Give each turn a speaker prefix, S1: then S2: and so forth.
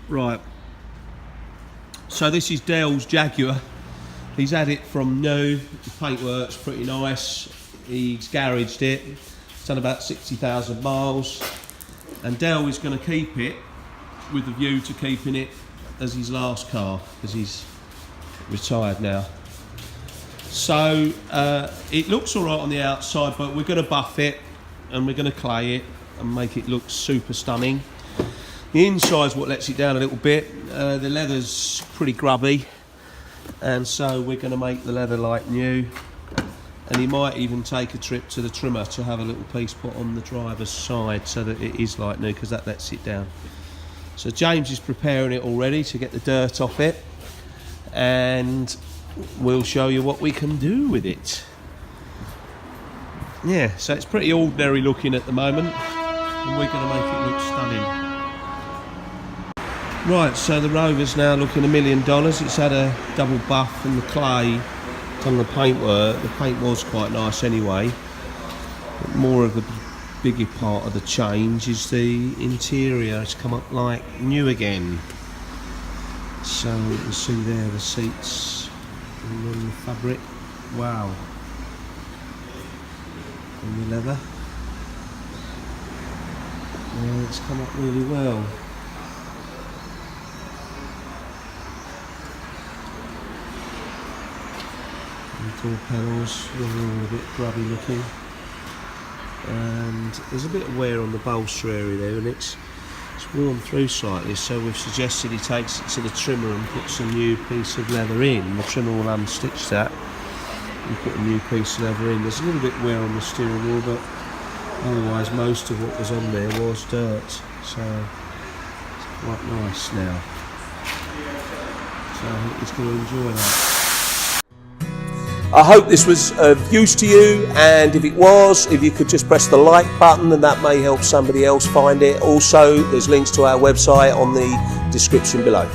S1: Right, so this is Dale's Jaguar. He's had it from new, the paintwork's pretty nice, he's garaged it, it's done about 60,000 miles, and Dale is going to keep it with a view to keeping it as his last car, because he's retired now. So it looks alright on the outside, but we're going to buff it and we're going to clay it and make it look super stunning. The inside's what lets it down a little bit. The leather's pretty grubby, and so we're going to make the leather like new, and he might even take a trip to the trimmer to have a little piece put on the driver's side so that it is like new, because that lets it down. So James is preparing it already to get the dirt off it, and we'll show you what we can do with it. Yeah, so it's pretty ordinary looking at the moment, and we're going to make it look stunning. Right, so the Rover's now looking $1 million. It's had a double buff and the clay on the paintwork. The paint was quite nice anyway. But more of the bigger part of the change is the interior. It's come up like new again. So you can see there the seats and then the fabric. Wow. And the leather. Yeah, it's come up really well. Door panels, they're all a bit grubby looking, and there's a bit of wear on the bolster area there, and it's worn through slightly, so we've suggested he takes it to the trimmer and puts a new piece of leather in. The trimmer will unstitch that and put a new piece of leather in. There's a little bit of wear on the steering wheel, but otherwise most of what was on there was dirt, so it's quite nice now. So I think he's going to enjoy that. I hope this was of use to you, and if it was, if you could just press the like button, and that may help somebody else find it. Also, there's links to our website on the description below.